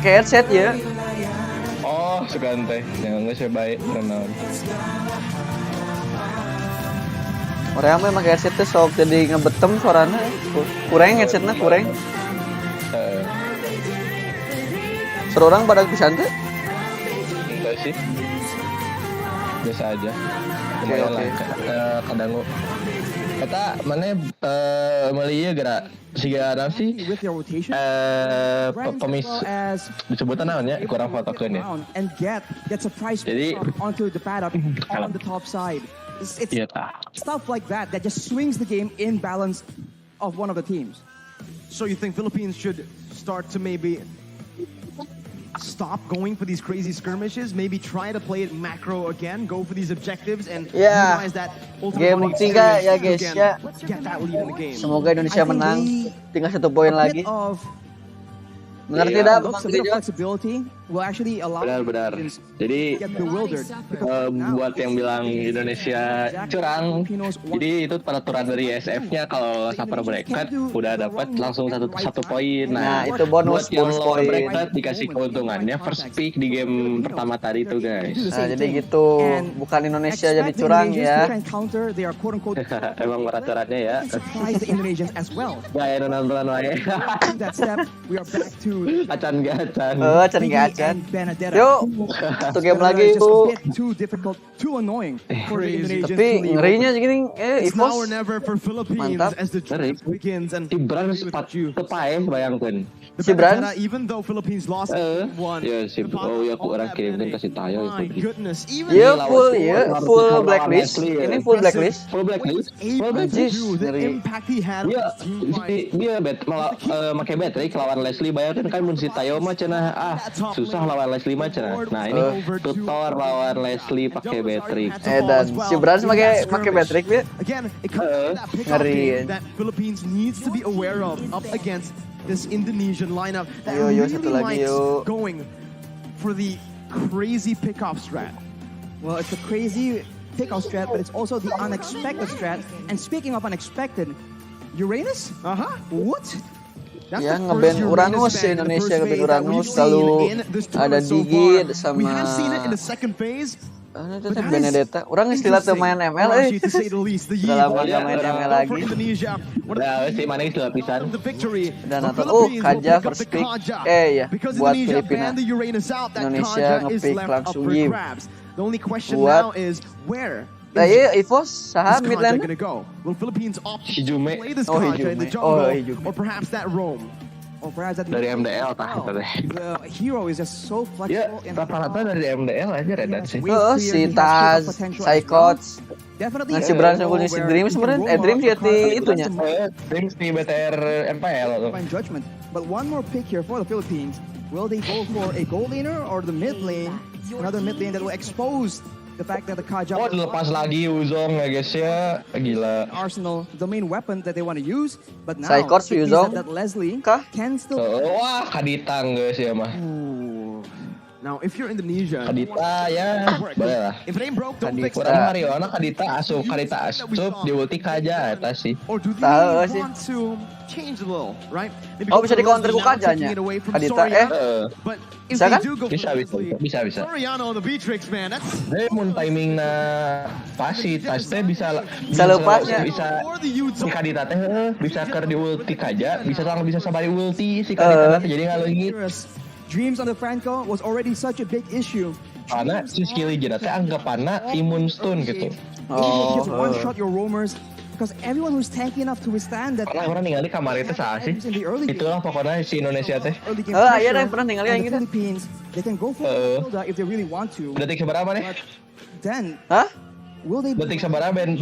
make headset ya. Oh, suka teh. Yang geus bae naon. Orang mah make headset teh sok jadi ngebetem suarana. Kurang headsetna kurang. Seru orang pada pisan teh. Enggak sih. Biasa aja. Lumayan lah. Kadang kata mana meuli ieu geura siga naon sih? Pemis disebutna naon ya? Kurang fotokeun ya. Jadi on the top side. It's stuff like that just swings the game in balance of one of the teams. So you think Philippines should start to maybe stop going for these crazy skirmishes, maybe try to play it macro again, go for these objectives and utilize that game ketiga ya guys ya. Get that lead in the game. Semoga Indonesia menang. Tinggal 1 poin lagi. Benar tidak? Flexibility will actually allow benar. Jadi buat yang bilang Indonesia curang, jadi itu peraturan dari Iesf-nya kalau upper bracket udah dapat langsung satu poin. Nah, itu bonus buat yang lower poin. bracket dikasih keuntungannya first pick di game pertama tadi itu guys. Nah, jadi gitu. Bukan Indonesia jadi curang ya. Emang peraturannya ya. Gak ada nonton lagi. Acan. Acan. Yuk, 1 game lagi bu. Tapi ngerinya segini, Iesf mantap. Ibran tepae bayangkan. Si Bran? Ya si orang kirimkan kasih tayo itu. Ya full blacklist. Ini full blacklist. Ngeri. Dia malah pakai battery lawan Leslie bayangkan kan mun si Tayo mah cenah susah lawan Leslie mah cenah. Nah ini tutor lawan Leslie pakai battery. Dan si Bran pakai battery ya. Ngeri. Philippines needs to be aware of up against this Indonesian lineup that Satu really lagi, likes going for the crazy pickoff strat. Well, it's a crazy pickoff strat, but it's also the unexpected strat. And speaking of unexpected, Uranus? What? Ya ngeband Uranus ya Indonesia ngeband Uranus selalu ada Digi sama itu teh Benedetta. Orang istilah tuh main ML udah lama gak main ML lagi. Udah sih mana istilah pisan. Dan atau Kaja first pick ya buat Filipina. Indonesia ngepick langsung Yim. Buat iya, Evos, saha mid lane. Hijume. Or perhaps that Rome. Dari MDL tah kita teh. The hero is just so flexible. Ya, rata-rata dari MDL aja Redan sih. Si Taz, Psychots. Nah, si Bran sama si Dream sebenarnya. Dream sih di itunya. Dream di BTR MPL tuh. But one more pick here for the Philippines. Will they go for a gold laner or the mid lane? Another mid lane that will expose the fact that the Kaja Dilepas lagi Uzong ya guys ya. Gila. Arsenal, the main weapon that they want to use, but now Psychots Uzong that Leslie can still wah kaditang guys ya mah. Now if you're Indonesia, Kadita ya boleh lah. if it ain't broke, don't fix it. Kurang Mariona Kadita asup di ulti Kaja eta sih. Or do they Tahu sih. want to change a little, right? Maybe Oh go bisa for di counter ku Leslie now, Kajanya. taking it away from Kadita Soriano. But if Bisa they kan? do go for Bisa. Soriano on the Beatrix, man, that's Mun timing na pasti tas teh bisa lepasnya. Bisa si Kadita teh bisa keur di ulti Kaja, bisa sabari ulti si Kadita teh jadi ngaleungit. Dreams on the Franco was already such a big issue. Karena si skill Ijena teh anggapanna imun stun gitu. Just one shot your roamers because everyone who's tanky enough to withstand that. Karena orang ningali kamar itu sah sih. Itulah pokoknya si Indonesia teh. Iya ada yang pernah ningali yang gitu. Philippines, they can go for Hilda if they really want to. Detik seberapa nih? Then, will they? Detik seberapa Ben?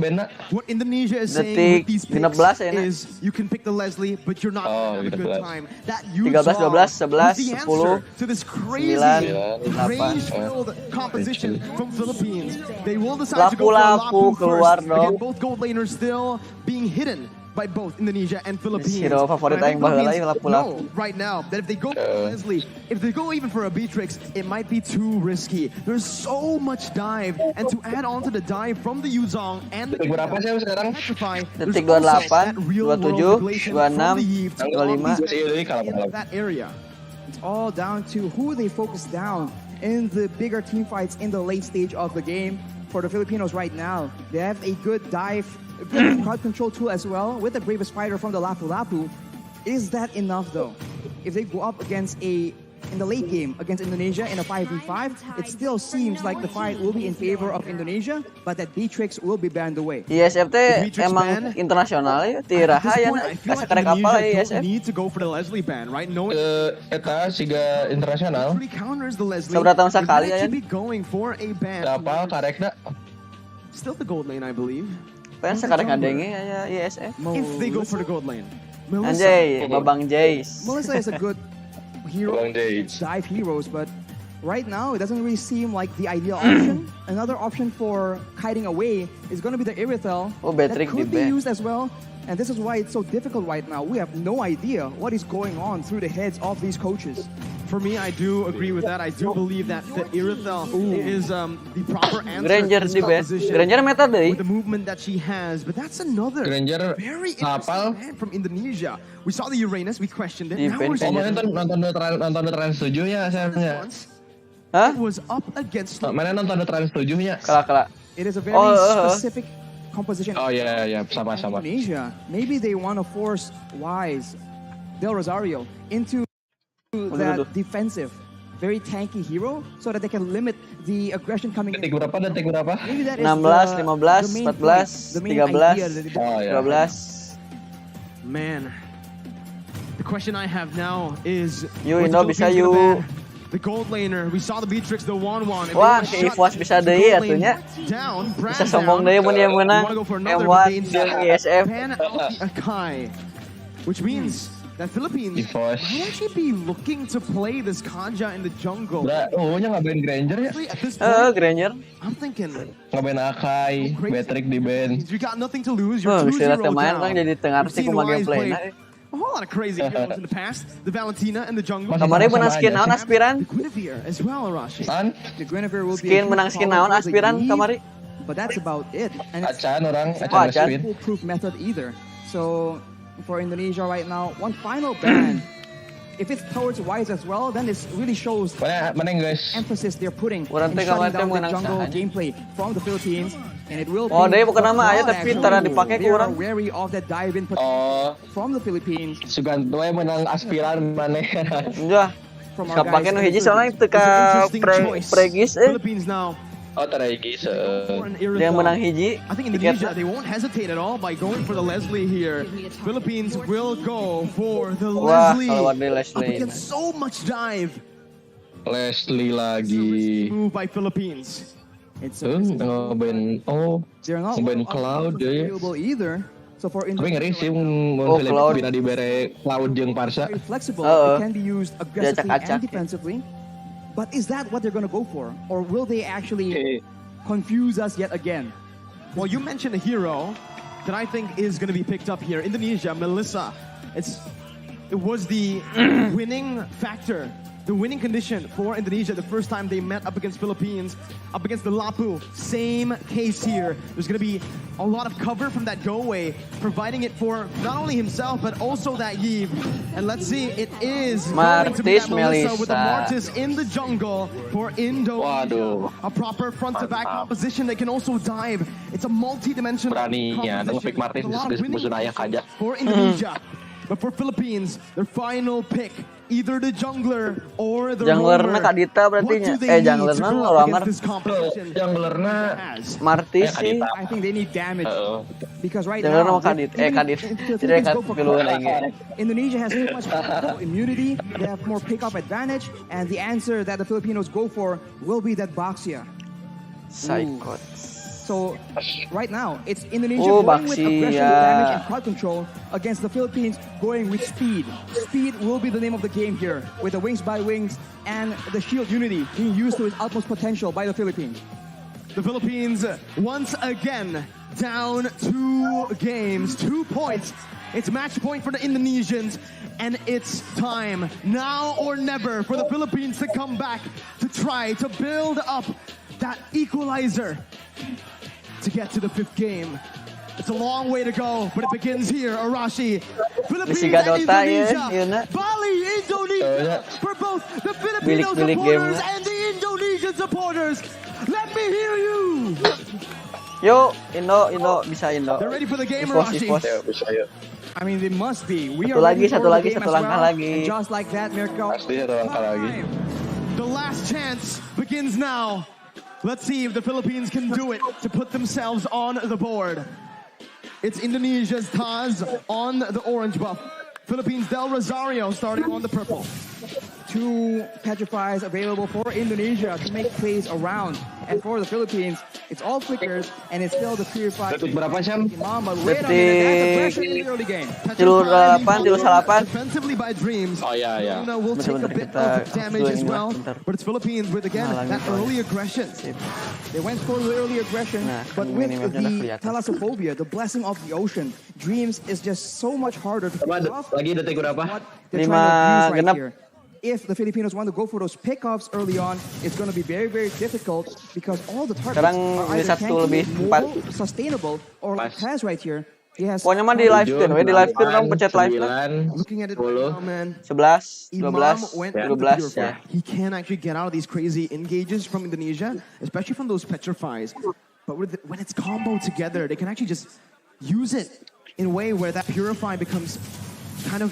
what Indonesia is saying Detik with these 16 picks ya, is you can pick the Leslie, but you're not gonna have a good 13. time. That 13, 12, 11, 10, to this crazy 9, 8. range-filled competition from Philippines. They will decide to go for Lapu Lapu keluar first. dong. Again, both gold laners still being hidden by both Indonesia and Philippines. Hero favorit aing baheula ieu Lapu-Lapu. Right now that if they go for Leslie, if they go even for a Beatrix, it might be too risky. There's so much dive, and to add on to the dive from the Yuzong and the Detik berapa sih sekarang? Detik 28, 27, 26, 25. that area. It's all down to who they focus down in the bigger team fights in the late stage of the game. For the Filipinos right now, they have a good dive, a good crowd control tool as well with the Bravest Fighter from the Lapu Lapu. Is that enough though? If they go up against in the late game against Indonesia in a 5v5, it still seems like the fight will be in favor of Indonesia, but that Beatrix will be banned away. Iesf teh emang internasional ya, tiraha ya, kasih karek kapal ya Iesf. Need to go for the Leslie ban, right? No, Eta siga internasional. counters the Leslie. Seberapa tahun sekali ya? Be going for a ban. Apa karekna? Still the gold lane, I believe. Pengen sekarang ngadenge ya Iesf. If they go for the gold lane. Anjay, Babang Jace. Melissa is a good hero, dive heroes, but right now it doesn't really seem like the ideal option. Another option for kiting away is going to be the Irithel. That could be used as well. And this is why it's so difficult right now. We have no idea what is going on through the heads of these coaches. For me, I do agree with that. I do believe that the Irithel is the proper answer Granger to this di band. composition Granger meta deh. with the movement that she has. But that's another Granger very interesting ban from Indonesia. We saw the Uranus, we questioned it. Now we're Oh, nonton Trans 7 ya saya. It was up against Mana nonton Trans 7 ya? Kelak. It is a very specific composition. Oh yeah, sama-sama. Indonesia. Maybe they want to force Wise, Del Rosario into that defensive, very tanky hero so that they can limit the aggression coming in. Detik berapa? Maybe that is 16, 15, 14, 13, 12. Man, the question I have now is Indo bisa yuk. The gold laner, we saw the Beatrix, the Wan. Wah, ke Iesf bisa deui atunya. Bisa sombong deui mun dia menang. M1 jeung Iesf. Which means that Philippines might actually be looking to play this Kanja in the jungle. Nya ngabain Granger ya? Granger. I'm thinking Ngabain Akai, Beatrix di band. You got nothing to lose. You're 2-0 bisa main down. kan jadi tengah sih kumaha gameplay. A whole lot of crazy heroes in the past. The Valentina and the jungle. Kemarin menang skin naon aspiran? The Guinevere as well, Arashi. The Guinevere will be Skin menang skin naon aspiran kemarin? but that's about it. And it's Acan orang, Acan not a foolproof method either. So for Indonesia right now, one final ban. If it's towards Wise as well, then it really shows Mana guys? emphasis they're putting Orang in teh shutting kemarin down the menang jungle sahan. gameplay from the Philippines. And it will Oh, be dia bukan nama a aja fraud tapi action. tara dipake They ku are urang. wary of that dive-in Oh, from the Philippines. Suganto menang aspiran mana? Enggak. From our Kapake guys nu in the hiji soalnya Philippines. teu ka Interesting choice. pregis Philippines now. Oh, Taraigis. For an Irithel. Dia menang hiji. I think Indonesia, they won't hesitate at all by going for the Leslie here. Philippines will go for the Wah, Leslie. kalau ada Up Leslie. against so much dive. Leslie lagi. Move by Philippines. It's Ngobain they're not ngobain Cloud ya. available either. So for Tapi ngeri sih Indonesia, mun Cloud. Filipina dibere Cloud jeung Parsa. very flexible. Oo. It can be used aggressively Diacak-acak. and defensively. But is that what they're going to go for? Or will they actually confuse us yet again? Well, you mentioned a hero that I think is going to be picked up here. Indonesia, Melissa. It was the winning factor, the winning condition for Indonesia the first time they met up against Philippines, up against the Lapu. Same case here. There's going to be a lot of cover from that go-away, providing it for not only himself, but also that Iesf. And let's see, it is going to be that Melissa with the Martis in the jungle for Indo. Waduh. A proper front-to-back composition that can also dive. It's a multi-dimensional Beraninya nge-pick Martis di musuh ayah kaja. for Indonesia. But for Philippines, their final pick, either the jungler or the Junglerna roamer. Kak Dita berarti What nya. do they need Junglerna to go up Roamer. against this competition? Junglerna As Martis sih. I think they need damage. because right Junglerna now, mau Kadit. Kadit. if the Tidak Philippines go for keluar cover, lagi. Indonesia has too much immunity, they have more pick-up advantage, and the answer that the Filipinos go for will be that Baxia. Psychot. So right now, it's Indonesia Oh, going with aggression, Baxia. damage, and crowd control against the Philippines going with speed. Speed will be the name of the game here, with the wings by wings and the shield unity being used to its utmost potential by the Philippines. the Philippines once again down 2 games, 2 points. It's match point for the Indonesians, and it's time now or never for the Philippines to come back to try to build up that equalizer to get to the 5th game. It's a long way to go, but it begins here. Arashi, Philippines Bisiga and Dota ya, Indonesia. yun na. Bali, Indonesia. For both the Filipino Bilik-bilik game supporters na. and the Indonesian supporters. Let me hear you. Yo, Indo, bisa Indo. They're ready for the game, Ispos, Arashi. Ispos. I mean, they must be. We Satu are lagi, ready satu for the lagi, game satu as langkah well. lagi. And just like that, Mirko. Pasti satu langkah lagi. The last chance begins now. Let's see if the Philippines can do it to put themselves on the board. It's Indonesia's Taz on the orange buff. Philippines Del Rosario starting on the purple. 2 petrifies available for Indonesia to make plays around. And for the Philippines, it's all flickers and it's still the purified. Detik berapa, Syam? Imam, but wait a minute, that's aggression in the early game. Tilur 8, tilur 8. Defensively by Dreams. Oh ya ya. Luna will take a bit of damage as well. But it's Philippines with again that early aggression. They went for the early aggression, but with the thalassophobia, the blessing of the ocean, Dreams is just so much harder to pick off. Lagi detik berapa? What they're trying to use right here. If the Filipinos want to go for those pickoffs early on, it's going to be very, very difficult because all the targets Sekarang are either satu lebih mobile, sustainable, or like Taz right here. He has Pokoknya mah di live stream, di live stream kamu pencet live stream. Looking at it right now, man. 11, Imam 12, went 12 ya. He can actually get out of these crazy engages from Indonesia, especially from those petrifies. But when it's combo together, they can actually just use it in a way where that purify becomes kind of,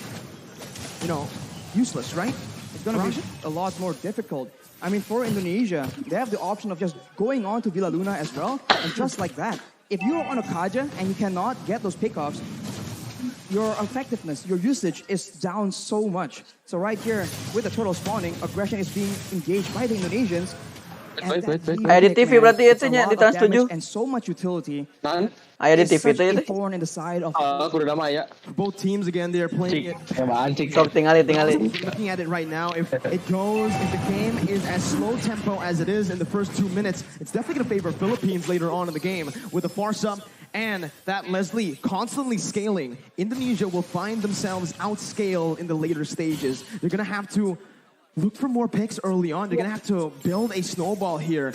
useless, right? It's going to be a lot more difficult. I mean, for Indonesia, they have the option of just going on to Villa Luna as well, and just like that, if you're on a Kaja and you cannot get those pickoffs, your effectiveness, your usage is down so much. So right here, with the turtle spawning, aggression is being engaged by the Indonesians. Wait. Di TV berarti itu nya di Trans 7. And so much utility. Aya di TV itu Such ya. a thorn in the side of Aku udah nama ya. Both teams again, they're playing it. Sok tinggali. Looking at it right now, if the game is as slow tempo as it is in the first 2 minutes, it's definitely going to favor Philippines later on in the game. With the far sub and that Leslie constantly scaling, Indonesia will find themselves outscaled in the later stages. They're going to have to look for more picks early on. They're going to have to build a snowball here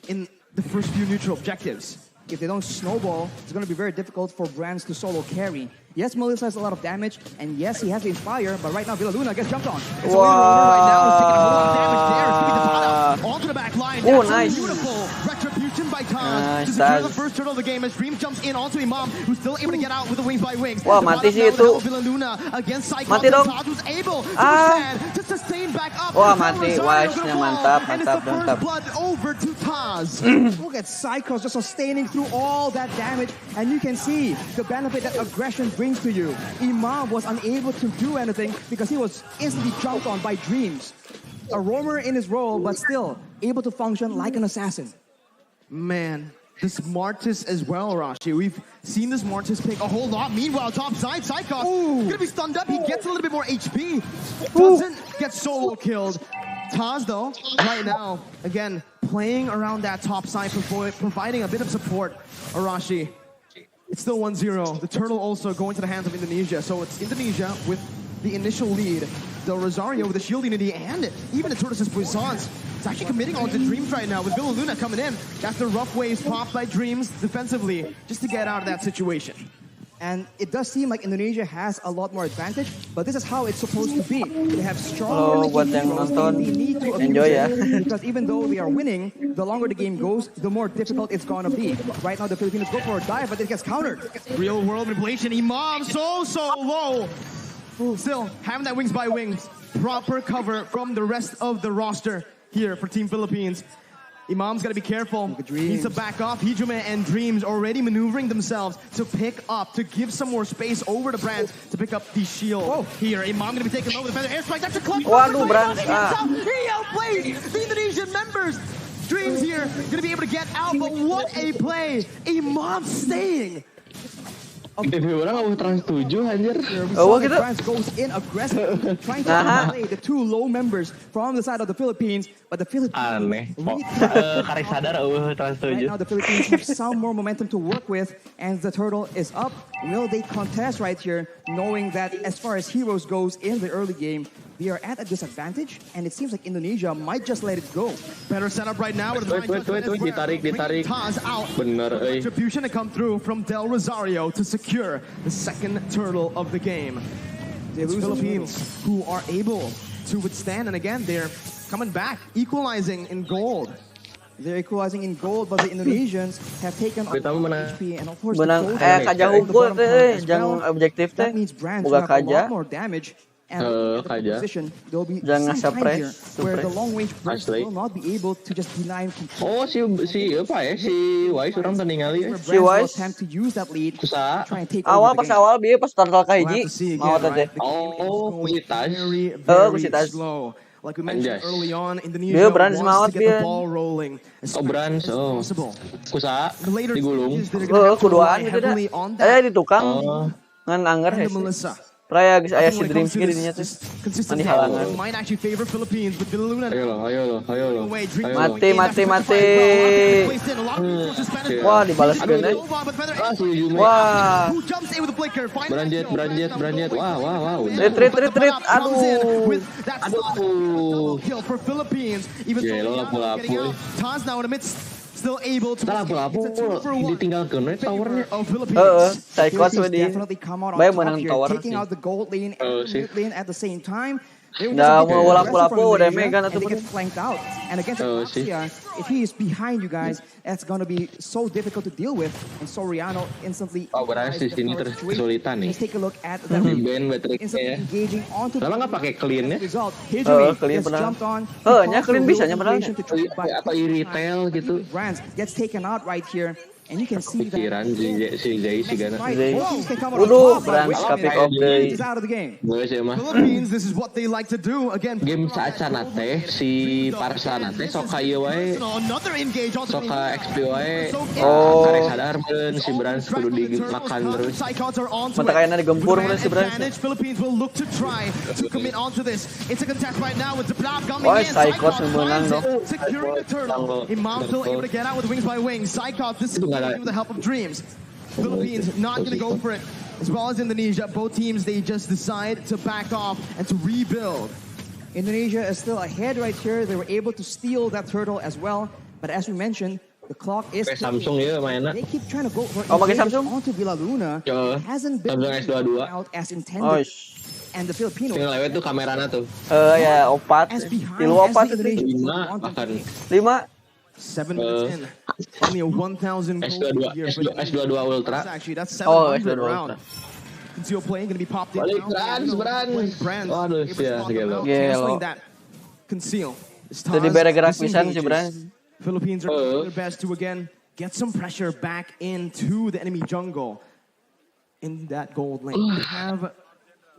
in the first few neutral objectives. If they don't snowball, it's going to be very difficult for Brands to solo carry. Yes, Melissa has a lot of damage, and yes, he has the Inspire, but right now Villa Luna gets jumped on. It's a right now. He's taking a whole lot of damage there. It's gonna be the onto the back line. Oh, That's nice. a beautiful retribution by Taz Nice, to secure Taz. the first turtle of the game as Dream jumps in onto Imam, who's still able to get out with the wings by wings. Wah, The mati bottom sih now itu. now Villa Luna against Cyclops. Mati dong. Taz was able to Ah. withstand, to sustain back up. Wah, Del mati. Rosario Wise-nya gonna fall, mantap, and it's the mantap. first blood over to Taz. Look at Cyclops just sustaining through all that damage, and you can see the benefit that aggression brings to you. Imam was unable to do anything because he was instantly jumped on by Dreams. A roamer in his role, but still able to function like an assassin. Man, this Martis as well, Rashi. We've seen this Martis pick a whole lot. Meanwhile, top side, Cyclops gonna be stunned up. He gets a little bit more HP. Doesn't get solo killed. Taz, though, right now, again, playing around that top side, providing a bit of support, Arashi. It's still 1-0. The turtle also going to the hands of Indonesia. So it's Indonesia with the initial lead. Del Rosario with the shield unity and even the Tortoise's Puissance. It's actually committing on to Dreams right now with Villa Luna coming in. That's the rough waves popped by Dreams defensively just to get out of that situation. And it does seem like Indonesia has a lot more advantage, but this is how it's supposed to be. They have strong Halo buat yang heroes, nonton, they need to abuse enjoy ya. it, because even though they are winning, the longer the game goes, the more difficult it's gonna be. Right now, the Filipinos go for a dive, but it gets countered. Real world manipulation. Imam so low. Still having that wings by wings. Proper cover from the rest of the roster here for Team Philippines. Imam's got to be careful. Needs to back off. Hijime and Dreams already maneuvering themselves to pick up, to give some more space over to Brands to pick up the shield here. Imam going to be taking over the feather airstrike. That's a clutch. Waduh, Brands. He outplayed the Indonesian members. Dreams here going to be able to get out, but what a play. Imam staying. TV orang Trans 7 anjir. Oh, gitu. France goes in aggressive, trying to play the two low members from the side of the Philippines, but the Philippines Aneh. Karek sadar Trans 7. right now the Philippines have some more momentum to work with, and the turtle is up. Will they contest right here, knowing that as far as heroes goes in the early game, they are at a disadvantage, and it seems like Indonesia might just let it go. Better setup right now. Wait, ditarik. Taz out. Bener, Retribution to come through from Del Rosario to secure the second turtle of the game. It's Philippines who are able to withstand, and again, they're coming back, equalizing in gold. They're equalizing in gold, but the Indonesians have taken off HP, and of course, Menang kaja hukum teh, jangan objektif teh. that means Brands Buka will have a kaja. lot more damage. And at the kaja. position, there'll be Jangan some time here suppress, where the suppress. long-range burst Asli. will not be able to just deny control. Oh si Wise orang tandingali ya. Where Si Brands will Wise. attempt to use that lead to Kusa. try and take Awal over pas the game. awal bieu pas total We'll have kahiji. to see Mau again, teh. right? The game is going kusitas. very kusitas. slow. Like we mentioned Anjas. early on, Dia Indonesia Brands wants maut to get the dia. ball rolling as Brands, fast as oh. possible. Kusa The later digulung. stages, they're gonna have to Kuduaan rely gitu dah. heavily on that. Di tukang Oh. ngan anger And the hese. Melissa. Raya geus aya I si think when it Dreams comes to ge this, dinya teh. this consistent Mani tempo, halangan. it might actually favor Philippines, but Villaluna Ayo lo. Mati. Wah, dibalas kena. Wah. Beranjet. Wah. Retreat. Aduh. Gelo lapu-lapu. Taz now in the midst, still able to Kita lapu-lapu ditinggalkan we towernya. Psychos we di. Definitely come out on Bae top menang here, tower taking sih. out the gold lane Oh, and sih. mid lane at the same time. They were Nggak just a bit mau aggressive lapu-lapu, from udah Indonesia, megan and atau they get bener. flanked out. And against Oh, sih. Axia, if he is behind you guys, that's going to be so difficult to deal with. And Soriano instantly... Oh, berarti di sini kesulitan nih. Let's take a look at that. Di band baterainya Instantly ya. engaging onto Kenapa nggak pakai clean ya? result. clean Gets benar. jumped on. Nya clean bisanya padahal. Atau retail gitu. Brands gets taken out right here. And you can see Pikiran that. si Jay si Gana. Zay. Waduh, Waduh, Brands ka-pick off deui. is out of the game. Gue sih mah. Philippines, this is what they like to do. Again, Game saacana teh si Parsana teh sok ka ieu wae. another engage on Sok ka XP wae. Oh. Kare sadarkeun si Brands kudu dimakan terus. Mata kayaknya digempur bener si Brands. Philippines will look to try to commit onto this. It's a contest right now with Zablab coming Wah, in. Psychos yang menang dong. Securing the turtle. Imam still able to get out with wings by wings. Psychos, this is with the help of Dreams. Philippines not going to go for it. As well as Indonesia, both teams, they just decide to back off and to rebuild. Indonesia is still ahead right here. They were able to steal that turtle as well. But as we mentioned, the clock is Kayak Samsung ya mainnya. They keep trying to go for Oh, pakai engage Samsung? onto Villaluna. Yo, Hasn't been Samsung S22. out as Oh, intended. And the Filipinos Tinggal lewat tuh kameranya tuh. ya opat. as behind Tilu as opat the itu. Indonesians 5 want to bahkan. take. 5. 7 minutes in. Only a 1,000 S22 here. S22 Ultra. Actually, that's Oh, 700 S22 around. Ultra. Conceal play going to be popped in. Balik now. Brands. Able Waduh, to sia, spot them gelo. out, Gelo. canceling that. Conceal. Jadi bere gerak pisan si Brands. Philippines are doing their best to again get some pressure back into the enemy jungle in that gold lane. They have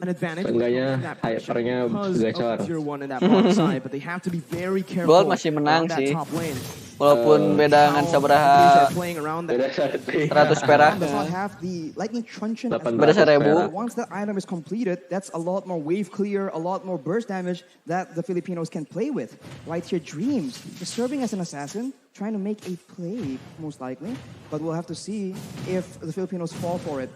an advantage. Seenggaknya that pressure hypernya because gacor. of tier 1 in that bottom side, but they have to be very careful Gold masih menang around that sih. top lane. Walaupun beda dengan How sabaraha Indonesia are playing around that. Beda sate. 100 perak. Does not have the lightning truncheon as 800 well. Beda 1000. perak. Once that item is completed, that's a lot more wave clear, a lot more burst damage that the Filipinos can play with. Right here, Dreams is serving as an assassin, trying to make a play, most likely. But we'll have to see if the Filipinos fall for it.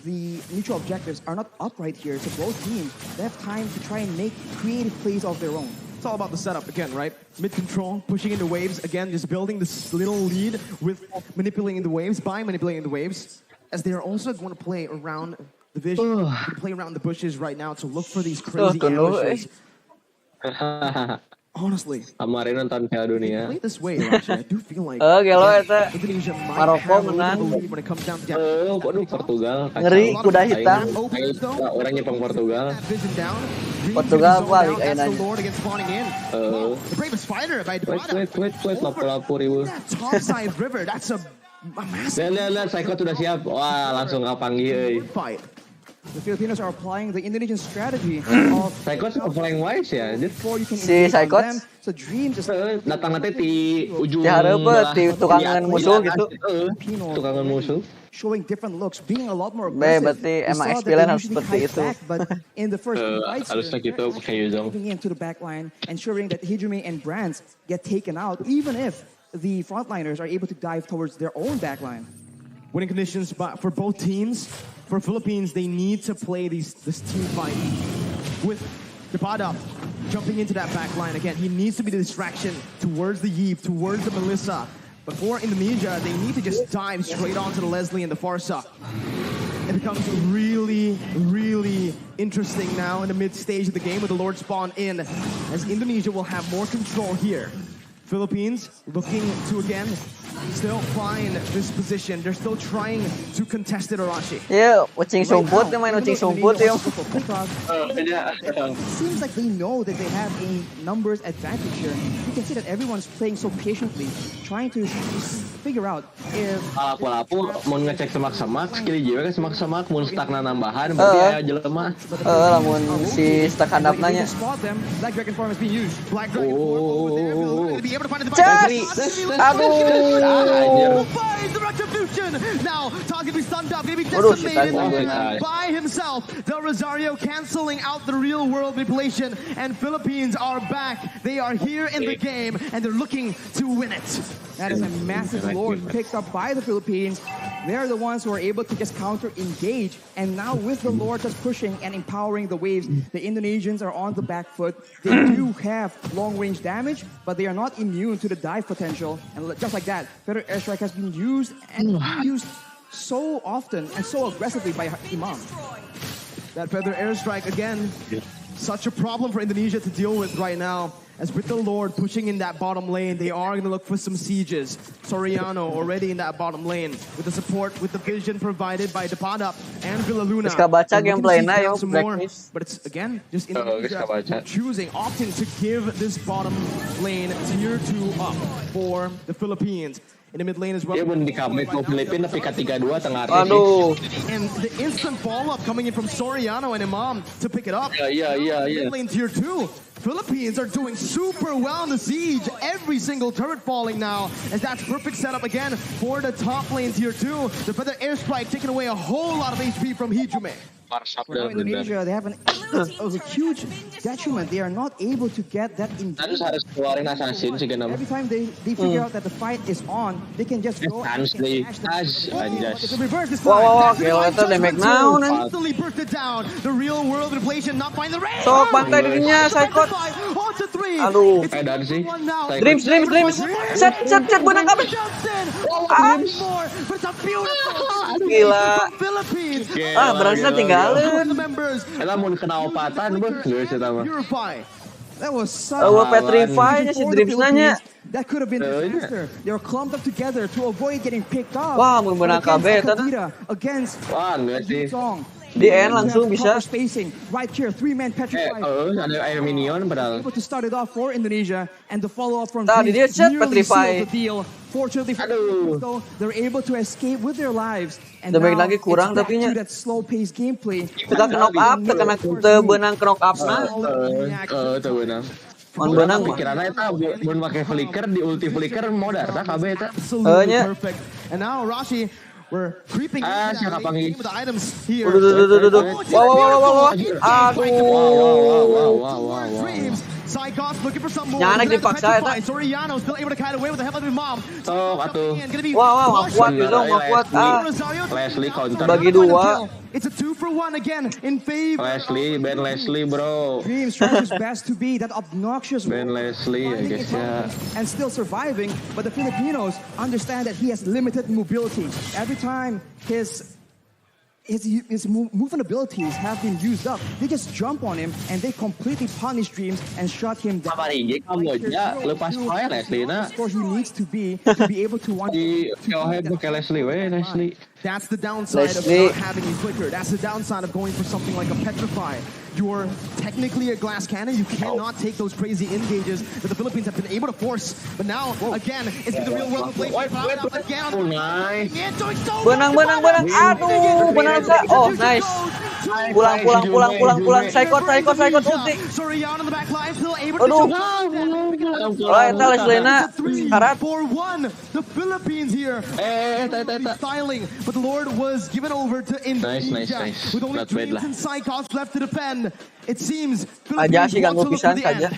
The mutual objectives are not up right here, so both teams, they have time to try and make creative plays of their own. It's all about the setup again, right? Mid control, pushing into waves again, just building this little lead with manipulating the waves, by manipulating the waves, as they are also going to play around the vision, play around the bushes right now to look for these crazy ambushes. Honestly, Kemarin nonton Piala Dunia. play this way, actually. I do feel like Gelo eta. Indonesia might Maroko have a little menang. bit of a lead when it comes down to depth. Waduh Portugal. kacau. Ngeri, kuda hitam. Orang nyepeng Portugal. That vision down. Portugal Zone balik down, that's ayeuna. the Lord against spawning in. The bravest fighter by Wait, lapu-lapu ribu. That topside river, that's a massive Lihat, Psycho sudah siap. Wah, langsung kapanggih euy. fight. The Filipinos are applying the Indonesian strategy of Psycho flying wise ya. Dia before you can Si engage on Psychos? them. So Dreams is datang nanti di ujung Di hareup belah. di tukangan Di musuh atas, gitu. Tukangan musuh. showing different looks, being a lot more Be, aggressive. berarti We emang saw that experience they harus usually seperti fight itu. back, but in the first few fights, harusnya gitu, they're pakai Yuzong. moving into the back line, ensuring that Hijime and Brands get taken out, even if the frontliners are able to dive towards their own back line. Winning conditions for both teams. For Philippines, they need to play this team fight with Depada jumping into that back line again. He needs to be the distraction towards the Iesf, towards the Melissa. But for Indonesia, they need to just dive straight onto the Leslie and the Farsa. It becomes really, really interesting now in the mid stage of the game with the Lord spawn in, as Indonesia will have more control here. Philippines looking to again still find this position. They're still trying to contest it, Arashi. Ya, ucing sumput main ucing sumput ya. It seems like they know that they have a numbers advantage here. You can see that everyone's playing so patiently, trying to figure out if. Aku mau ngecek semak-semak, skill juga kan semak-semak, mau stagnan nambahan, berarti ya jelema. Lamun si stak hadap nanya. Black Dragon form is being used. Black Dragon over there. Will be able to find the Aduh. the retribution. Now, target be stunned up, gonna be decimated by himself. Del Rosario canceling out the real world manipulation, and Philippines are back. They are here in the game, and they're looking to win it. That is a massive lord picked up by the Philippines. They're the ones who are able to just counter-engage. And now with the lord just pushing and empowering the waves, the Indonesians are on the back foot. They do have long-range damage, but they are not immune to the dive potential. And just like that, Feather Airstrike has been used and used so often and so aggressively by Imam. That Feather Airstrike again, such a problem for Indonesia to deal with right now. As with the Lord pushing in that bottom lane, they are going to look for some sieges. Soriano already in that bottom lane with the support, with the vision provided by Depada and Villaluna. Ska baca gameplay na yo, Blacklist. But it's again just Indonesia choosing, opting to give this bottom lane tier 2 up for the Philippines. In the mid lane as well. Dia pun di comeback ke Filipina tapi K32 tengah Aduh. And the instant follow-up coming in from Soriano and Imam to pick it up. Yeah. Mid lane tier 2. Philippines are doing super well in the siege. Every single turret falling now, as that's perfect setup again for the top lane tier 2. The Feather Airstrike taking away a whole lot of HP from Hijume. For now, Indonesia, they have a huge detriment. They are not able to get that engagement. harus keluarin assassin sih kenapa. Every time they figure out that the fight is on, they can just go and Anjas. reverse this time. Wow, gila itu damage naon. Instantly burst it down. The real world inflation not find the range. Sok pantai dirinya, Psychot. Aduh. Dan sih. Dreams. Set benang kabeh. Gila. Berhasil tinggalin. Kita mau kena opatan, bos. That was such Petrify-nya si Dreams nanya. That could have been disaster. They were clumped up together to avoid getting picked off. Wah, mun benang kabeh eta. Against sih. Di end langsung bisa. Spacing right here, 3-man petrified. Ada air minion padahal. Able to start it off for Indonesia, and the follow-up from Tadi dia set petrify. Fortunately for them, though, they're able to escape with their lives. And Damage now lagi kurang it's back tapi nya. to that slow-paced gameplay. Kita knock up, teu benang knock up na. Teu benang. Mun benang mah. Pikiranna eta mun make flicker di ulti flicker modar tah kabeh eta. Nya. Perfect. And now Rashi, we're creeping siapa panggil? with the items here. Wow. Wow. Dreams. Psychos looking for some more. Nyanek dipaksa eta. Soriano still able to kite away with the help of his mom. Sok atuh. Wow, kuat gitu, kuat. Leslie counter. Bagi dua. It's a 2-for-1 again in favor. Leslie bro. Dreams trying his best to be that obnoxious Leslie, I guess ya. and still surviving, but the Filipinos understand that he has limited mobility. Every time his movement abilities have been used up, they just jump on him and they completely punish Dreams and shut him down. Kamu aja lepas poin Leslie na. Of course, he needs to be able to want Di head pakai Leslie. That's the downside of not having a flicker. That's the downside of going for something like a petrify. You're technically a glass cannon. You cannot take those crazy engages that the Philippines have been able to force. But now, again, it's been the real world play. Again, Benang. Aduh, benang sa. Oh, nice. Pulang. Psychot ulti. Soriano on the back line still able to Oh, eta Leslena karat. 4-1. The Philippines here. Styling, but the Lord was given over to Indonesia. Nice. With only Dreams and Psychos left to defend. It seems Aja sih ganggu pisan saja.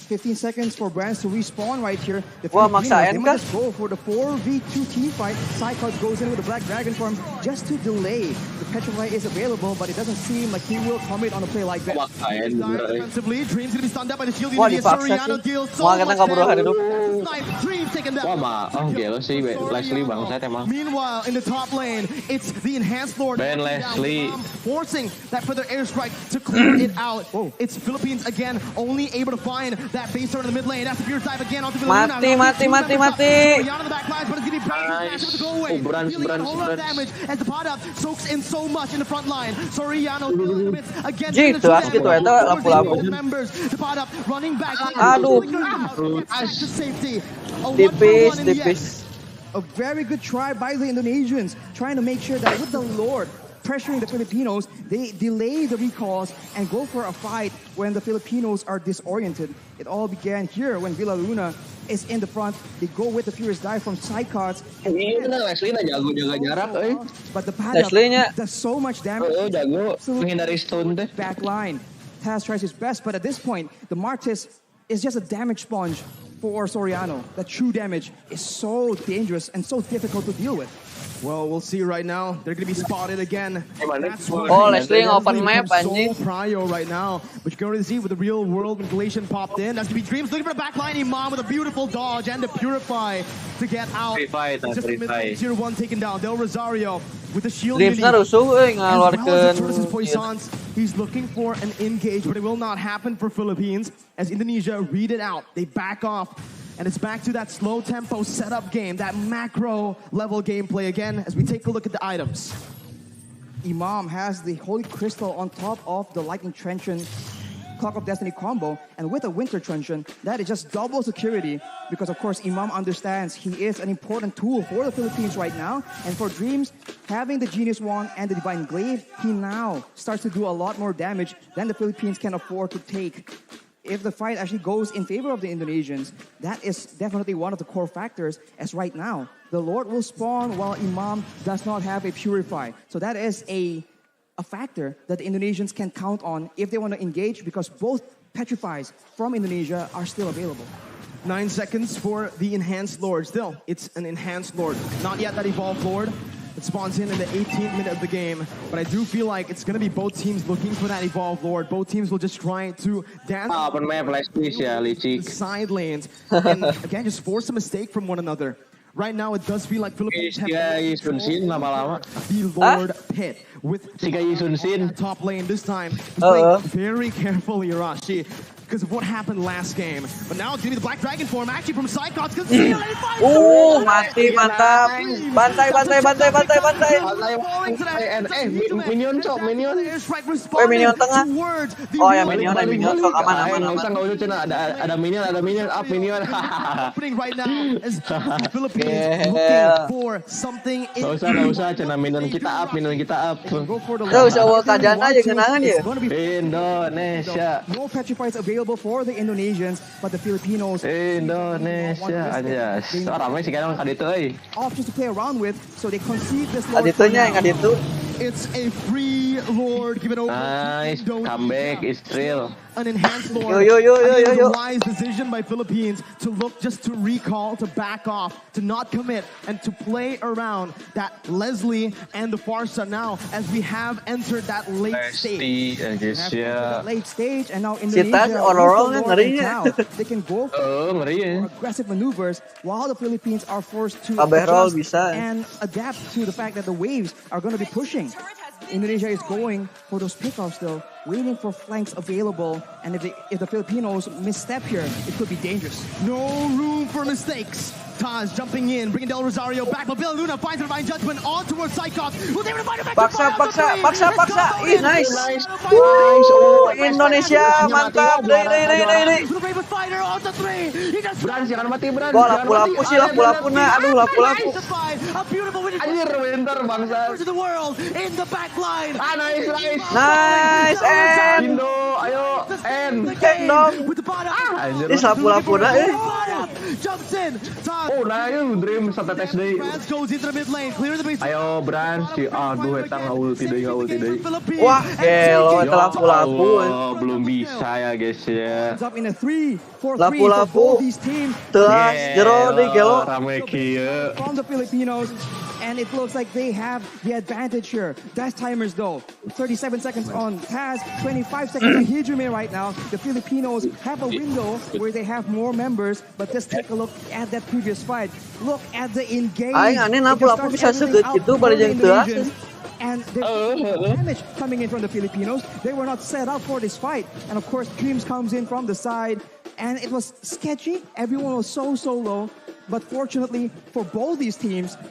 15 seconds for Brands to respawn right here. The Wah, Filipinos, maksain they kah? must go for the 4v2 team fight. Psychos goes in with the Black Dragon form just to delay the Petrify is available, but it doesn't seem like he will commit on a play like that. Defensively, Dream's gonna be stunned up by the shield. Wah, dipaksa sih. Wah, kita nggak perlu hidup. Wah, gila sih Leslie bangsat emang. Meanwhile, in the top lane, it's the enhanced lord. Ben Leslie forcing that further airstrike to clear it out. It's Philippines again, only able to find that base turn in the mid lane. That's the fierce dive again onto Villaluna. Mati. Brans. As the pot up soaks in so much in the front line. Soriano again. Gitu, asik itu eta lampu-lampu. The pot up running back. Aduh. Tipis. A very good try by the Indonesians, trying to make sure that with the Lord pressuring the Filipinos, they delay the recalls and go for a fight when the Filipinos are disoriented. It all began here when Villaluna is in the front. They go with the furious dive from side cards. Leslie jago jaga jarak, But the pad does so much damage. Jago menghindari stun deh. Back line. Taz tries his best, but at this point, the Martis is just a damage sponge for Soriano. The true damage is so dangerous and so difficult to deal with. Well, we'll see right now. They're going to be spotted again. That's Leslie open map anjing. Prio right now. But you can already see with the real world manipulation popped in. That's going to be Dreams looking for the backline. Imam with a beautiful dodge and the Purify to get out. Just the mid-lane, tier 1 taken down. Del Rosario with the shield. Dreamsnya rusuh ngaluarkeun. He's looking for an engage, but it will not happen for Philippines as Indonesia read it out. They back off. And it's back to that slow tempo setup game, that macro level gameplay again as we take a look at the items. Imam has the Holy Crystal on top of the Lightning Truncheon Clock of Destiny combo, and with a Winter Truncheon, that is just double security because of course Imam understands he is an important tool for the Philippines right now, and for Dreams, having the Genius Wand and the Divine Glaive, he now starts to do a lot more damage than the Philippines can afford to take. If the fight actually goes in favor of the Indonesians, that is definitely one of the core factors, as right now, the Lord will spawn while Imam does not have a Purify. So that is a factor that the Indonesians can count on if they want to engage, because both Petrifies from Indonesia are still available. 9 seconds for the Enhanced Lord. Still, it's an Enhanced Lord. Not yet that Evolved Lord. It spawns in the 18th minute of the game. But I do feel like it's going to be both teams looking for that Evolved Lord. Both teams will just try to dance the side lanes. And again, just force a mistake from one another. Right now, it does feel like Philippines have the Lord Pit with top lane this time. Playing very carefully, Irashi, because of what happened last game. But now it's going to be the Black Dragon form, actually from Psychots. Mati, mantap. Bantai. Minion cok, minion. Minion tengah. Oh ya, minion cok, aman. Ada minion, up minion. Happening right now is Philippines looking for something. Nggak usah, cina minion kita up. Nggak usah bawa kajana aja kenangan ya. Indonesia. No Petrifies available for the Indonesians, but the Filipinos. Indonesia aja. Ramai sih kan kaditu euy. Options to play around with, so they concede this Lord. Aditunya yang aditu. It's a free Lord. Give it over. Nice, comeback is real. An Enhanced Lord. Yo. A wise decision by Philippines to look just to recall, to back off, to not commit, and to play around that Leslie and the Farsa now as we have entered that late stage. Late stage, and now Indonesia they can go for aggressive maneuvers while the Philippines are forced to adjust and adapt to the fact that the waves are going to be pushing. Indonesia is going for those pickoffs though, waiting for flanks available, and if the Filipinos misstep here, it could be dangerous. No room for mistakes. Taz jumping in, bringing Del Rosario back, but Villaluna finds the divine judgment on towards Psychops. Was able to find a Paksa. Ih, nice. Indonesia mantap. Deh. Bran, jangan mati, Bran. Wah, lapu-lapu sih, lapu-lapu na. Aduh, lapu-lapu. Anjir, winter bangsa. Nice, N. Indo, ayo, N. dong. Anjir. Ini lapu-lapu na Jumps in. Oh, nah, yuk, Dream sampai tes deh. Ayo, Bran, aduh, eta nggak ulti deh. Wah, gelo, itu lapu-lapu. Oh, belum bisa ya, guys ya. Lapu-lapu. Telas, jero deh, gelo. Rame kieu. From the Filipinos, and it looks like they have the advantage here. Dash timers though, 37 seconds on Taz, 25 seconds on Hijime right now. The Filipinos have a window where they have more members, but just take a look at that previous fight. Look at the engage. Aneh apa bisa seget gitu pada jeng teu. And there's damage coming in from the Filipinos. They were not set up for this fight. And of course, Dreams comes in from the side. And it was sketchy. Everyone was so low. But fortunately for both these teams,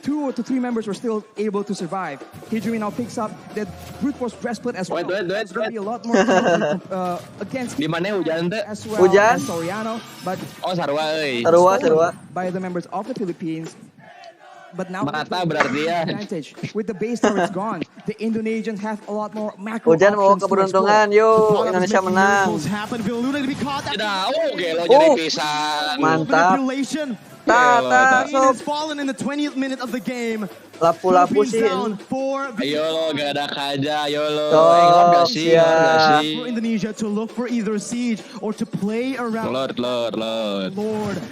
2 to 3 members were still able to survive. Hijumi now picks up that brute force breastplate as well. There's going to be a lot more against Di mana hujan teh? as well Hujan? as Soriano. But Sarua. by the members of the Philippines. But now Merata berarti ya. advantage with the base tower is gone. The Indonesians have a lot more macro Hujan mau options to keberuntungan, explore. yuk Indonesia menang. Tidak, gelo jadi pisang. Mantap. It's fallen in the 20th minute of the game. Lapu-lapu sih. Ayo lo, gak ada kaja, ayo lo. Oh, siap. For Indonesia to look for either siege or to play around. Lord.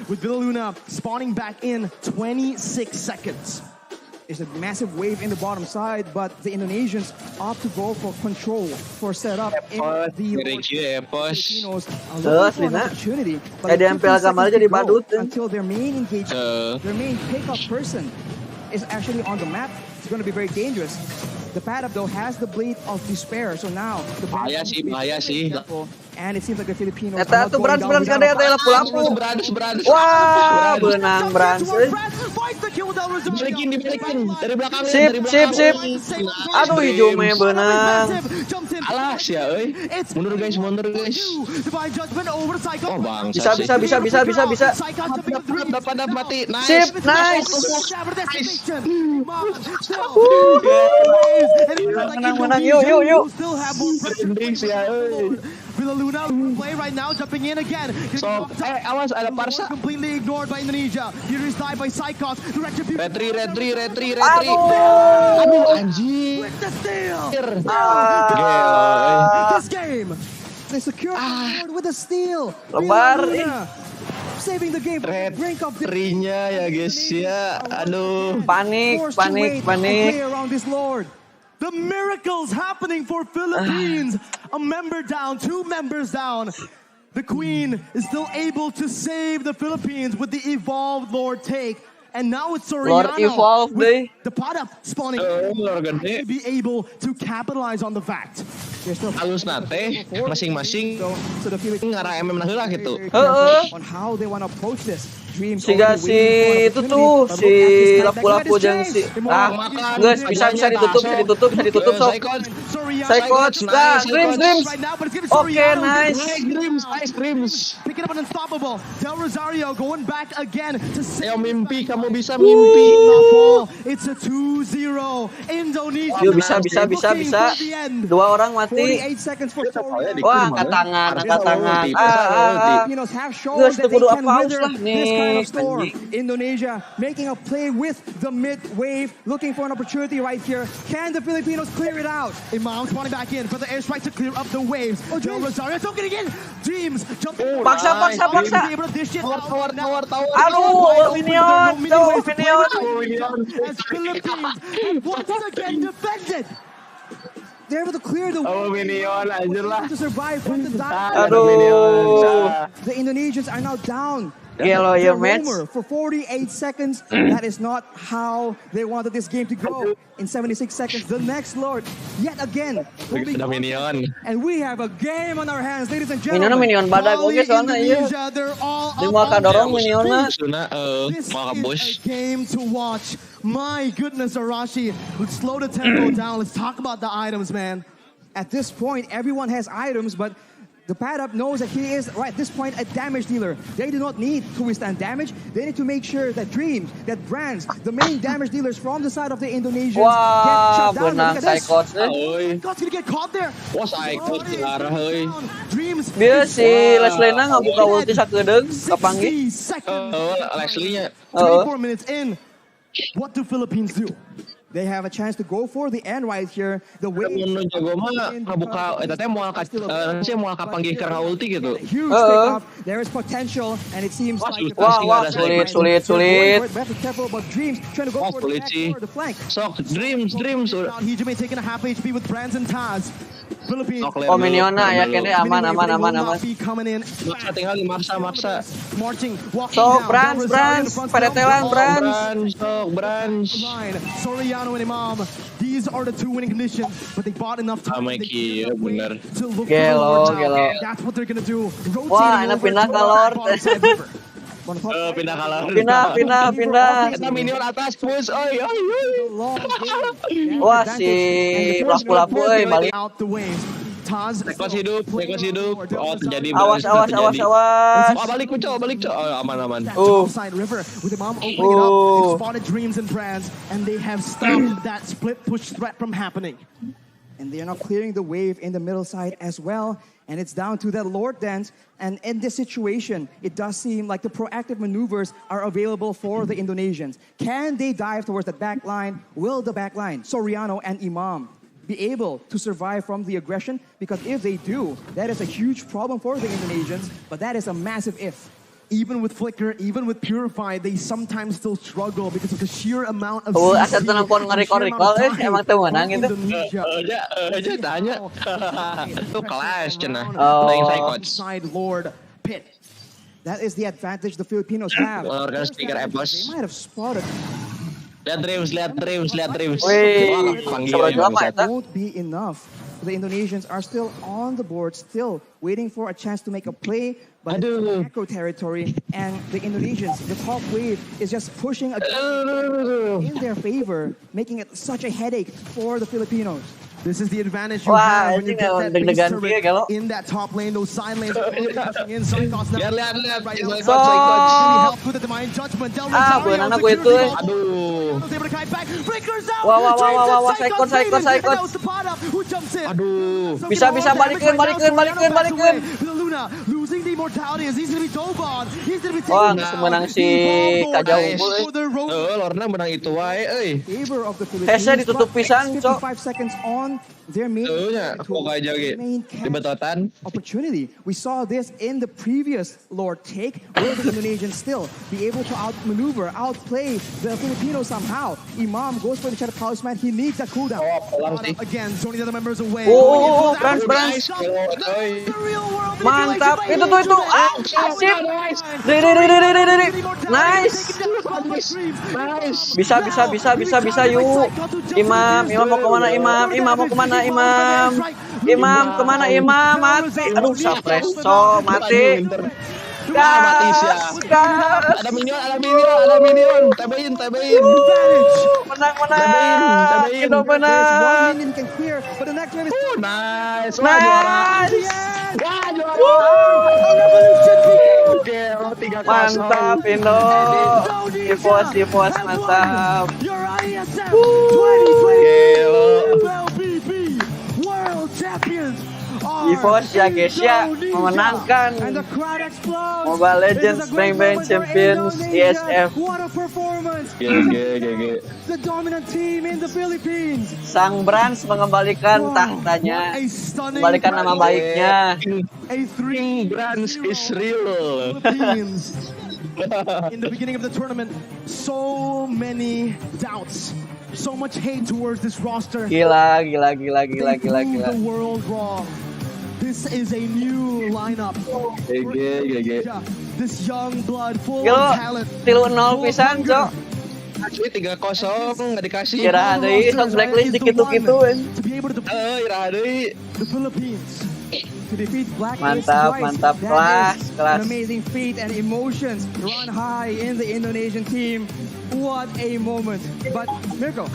With Villaluna spawning back in 26 seconds. It's a massive wave in the bottom side, but the Indonesians opt to go for control, for setup in the Filipinos are looking for an opportunity. But Kayak di MPL kemarin jadi badut. until their main engagement, their main pickup person is actually on the map. It's going to be very dangerous. The Padap though has the Blade of Despair, so now the bahaya sih. And it seems like the Filipinos Eta tuh Brans kada eta lapu-lapu. Brans. Wah, benang Brans. Dibalikin dari belakang. Sip. Aduh, Hijome benang. Alas ya, euy. Mundur guys. Oh, bang. Bisa. Dapat mati. Nice. Sip, nice. Menang. Yuk. Villaluna play right now, jumping in again. So, awas ada Parsa. Completely ignored by Indonesia. Here is dive by Psychos. The retribution. Retri. Aduh, anjing. With the steal. this game. They secure the board with a steal. Lebar. Saving the game. Brink of the Retrinya ya guys ya. Aduh. Panik. Play around this Lord. The miracles happening for Philippines. A member down, 2 members down. The Queen is still able to save the Philippines with the evolved Lord take. And now it's Soriano Lord evolved with the Padap spawning Lord gede. to be able to capitalize on the fact. Halus nate masing-masing So the Philippines ngarah MM heula gitu. on how they want to approach this. Dreams Siga only si waiting itu for an tuh opportunity, si but look at lapu-lapu this jeung si Makan. guys bisa ditutup sok. Psychos, Dreams. Oke, nice. Dreams. Picking up an unstoppable. Del Rosario going back again to Ayo mimpi, kamu bisa mimpi. It's a 2-0. Indonesia. Yuk bisa. 2 orang mati. 48 seconds for Soriano. Wah, angkat tangan. Filipinos have shown Guys, that they kudu can apa weather lah this kind nih. of storm. Indonesia making a play with the mid wave, looking for an opportunity right here. Can the Filipinos clear it out? Imam spawning back in for the airstrike to clear up the waves. Del Rosario don't get again. Dreams jumping. Paksa. Tower. Aduh, minion. As Philippines once again defended. They're able to clear the Minion anjir lah. to survive from the down. Aduh. The Indonesians are now down. Gelo ya, match. For 48 seconds, that is not how they wanted this game to go. In 76 seconds, the next Lord, yet again, will be Ada Minion. and we have a game on our hands, ladies and gentlemen. Minion badag oke soalnya ieu. They're all Di mau kadorong Minionna. Suna This mau is kabus. a game to watch. My goodness, Arashi. Let's slow the tempo down. Let's talk about the items, man. At this point, everyone has items, but the Padap knows that he is, right at this point, a damage dealer. They do not need to withstand damage. They need to make sure that Dreams, that Brands, the main damage dealers from the side of the Indonesians get Wah, shut down. benang Look at this. Psychos nih. Euy. God's gonna get caught there. Wah, Psychos diarah euy. Dreams. Bieu si Leslena ngabuka ulti sakedeung kapanggi. 60 seconds. Leslie-nya 24 minutes in. What do Philippines do? They have a chance to go for the end right here. The way Mun jago mah ngebuka eta teh moal ka moal kapanggih karena ulti gitu. huge takeoff. There is potential, and it seems like Wah, sulit. We have to be careful about Dreams trying to go for the flank. Sok Dreams. Hijime taking a half HP with Brands and Taz. Philippines. Oh, Miniona ya kene aman. Maksa tinggal maksa. Marching, walking So, down. Brands, pada telan Brands. Brands. Soriano and Imam. These are the two winning conditions, but they bought enough time. Bener. To look Gelo. That's what they're gonna do. Wah, enak pindah ke Lord. Pindah kalah. Pindah. Kita minion atas push. Oi. Wah, si lapu-lapu balik. Out the waves. Taz Rekos hidup. Oh, terjadi. Awas. Oh, balik, Cok. Oh, aman. Side river with Imam opening it up. They've spotted Dreams and Brands, and they have stopped that split push threat from happening. And they are now clearing the wave in the middle side as well. And it's down to that Lord Dance. And in this situation, it does seem like the proactive maneuvers are available for the Indonesians. Can they dive towards the back line? Will the back line, Soriano and Imam, be able to survive from the aggression? Because if they do, that is a huge problem for the Indonesians. But that is a massive if. Even with Flicker, even with Purify, they sometimes still struggle because of the sheer amount of Asal tenang pon nge-recall emang tuh menang gitu. Aja tanya. Itu kelas cenah. Side Lord Pit. That is the advantage the Filipinos have. Organ speaker Epos. They might have spotted. Lihat Dreams. Wih, Panggil Won't be enough. The Indonesians are still on the board, still waiting for a chance to make a play. But it's macro territory, and the Indonesians, the top wave, is just pushing in their favor, making it such a headache for the Filipinos. This is the advantage you Wah, have when you ini get that base deg-degan turret dia kalau. in that top lane. Those side lanes are really pushing in. Some thoughts now. Lihat. Right now. So, Help with the divine judgment. Del Rosario, bukan anak security gue itu. ball. Aduh. Was able to kite back. Flickers out. Wah, Dreams and Saikon. And that was the pot up. Who jumps in? Aduh. Bisa, balikin. The Luna losing the immortality as he's gonna be dove on. He's gonna be Wah, taken menang si Kajau unggul. Lorna menang itu wae euy. Favor of the Hesnya Philippines. ditutup pisan, Cok. 55 seconds on their main Pokoknya aja ge. Dibetotan. Opportunity. We saw this in the previous Lord take. Will the Indonesians still be able to outmaneuver, outplay the Filipinos somehow? Imam goes for the Shadow Talisman. He needs a cooldown. Pelang sih. Again, zoning the other members away. Brands. Mantap. Itu. Asik. Nice. Bisa yuk. Imam mau kemana Imam mati. Aduh, Sapresso mati. Gas. Ada minion. Tabain. Menang. Kita menang. One minion can clear, but the next wave is Nice. Mantap Indo. Iepos mantap. Your Iesf 2020 MLBB World Champions. Ievos ya guys ya, memenangkan Mobile Legends Bang Champions Iesf. What a performance! GG. The dominant team in the Philippines. Sang Brands mengembalikan tahtanya, mengembalikan nama baiknya. A three Brands is real. Philippines. In the beginning of the tournament, so many doubts, so much hate towards this roster. Gila. They proved the world wrong. This is a new lineup. GG. This young blood, full Gila, of talent. 3-0 pisan, Cok. Asli 3-0 nggak dikasih. Kira deui sok blacklist dikit-dikituin. To be able to defeat Iraha deui. the Philippines. to defeat Black Mantap, Ace twice. mantap. That is Kelas. an amazing feat, and emotions run high in the Indonesian team. What a moment. But Mirko,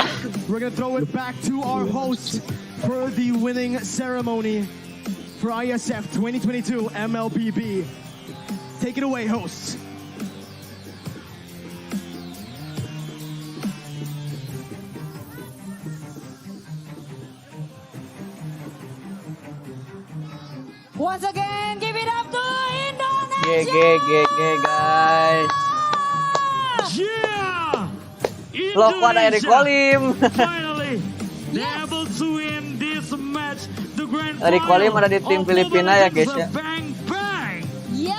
We're going to throw it back to our host for the winning ceremony for Iesf 2022 MLBB. Take it away, hosts. Once again, give it up to Indonesia! GG guys. Yeah! Loh, kok ada Eric Kolim? Finally, they're able to win this match. The grand Eric Kolim ada di tim of Filipina ya, guys ya. Bang bang. Yeah,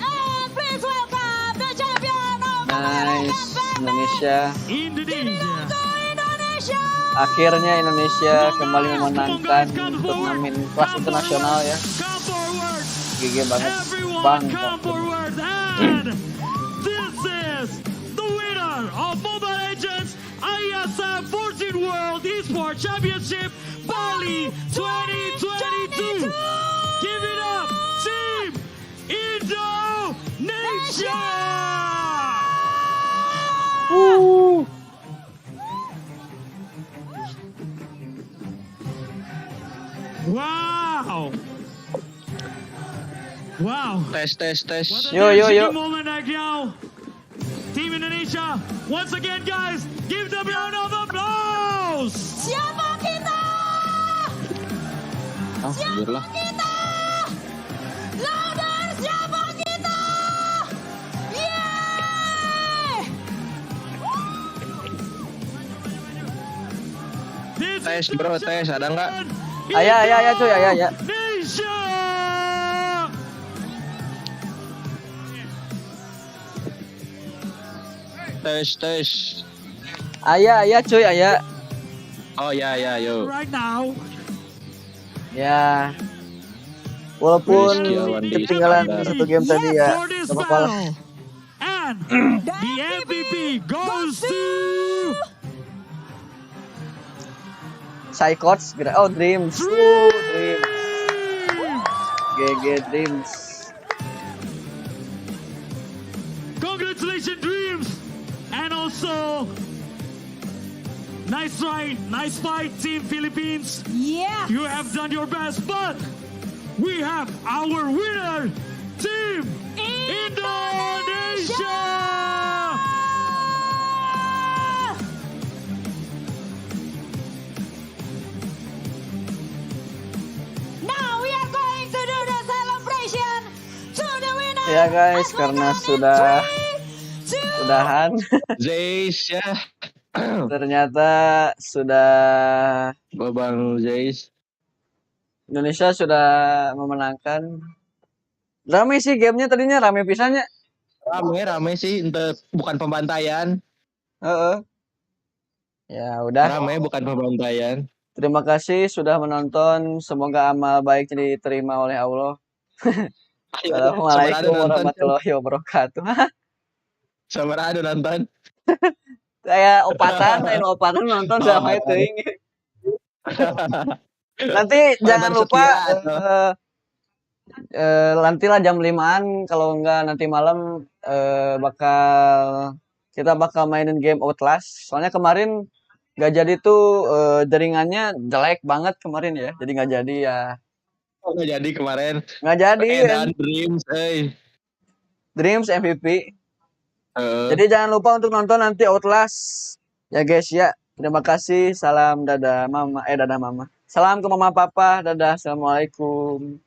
and please welcome the champion of Nice, Indonesia. Indonesia. Indonesia. Akhirnya Indonesia kembali memenangkan turnamen kelas internasional ya. Come forward. GG banget, Everyone bang. come forward. And this is the winner of Mobile Legends Iesf 14 World Esports Championship Bali 2022. Give it up, Team Indonesia. Wow. Wow. Tes. What a Yo. magic moment right now. Team Indonesia, once again guys, give them a round of applause. Siapa kita? Alhamdulillah. Kita. Louder, siapa kita? Yeay! This Tes, is the bro, tes. Ada nggak? Aya cuy, aya. Indonesia. Tes. Aya cuy, aya. Oh ya, yo. Right now, Ya. Walaupun Rizky Awandi ketinggalan standar. satu game tadi ya, for this gak apa-apa lah. battle. And the MVP goes to Psychots, Dreams. Dreams. GG Dreams. Congratulations, Dreams! And also, nice try, nice fight, Team Philippines. Yeah. You have done your best, but we have our winner, Team Indonesia! Now we are going to do the celebration to the winner. Ya guys, As we karena count in sudah 3, 2, udahan. Zeis ya. Ternyata sudah Babang Zeis. Indonesia sudah memenangkan. Rame sih gamenya tadinya, rame pisannya. Rame sih, bukan pembantaian. Heeh. Ya udah. Rame bukan pembantaian. Terima kasih sudah menonton. Semoga amal baiknya diterima oleh Allah. Assalamualaikum warahmatullahi wabarakatuh. Samarado nonton. Kayak opatan nonton sama itu. Nanti jangan lupa nantilah jam 5-an, kalau enggak nanti malam kita bakal mainin game Outlast. Soalnya kemarin nggak jadi tuh, jaringannya jelek banget kemarin ya. Jadi nggak jadi ya. Oh, nggak jadi kemarin. Nggak jadi. Dan Dreams, Dreams MVP. Jadi jangan lupa untuk nonton nanti Outlast ya guys ya. Terima kasih. Salam, dadah mama. Salam ke mama papa. Dadah. Assalamualaikum.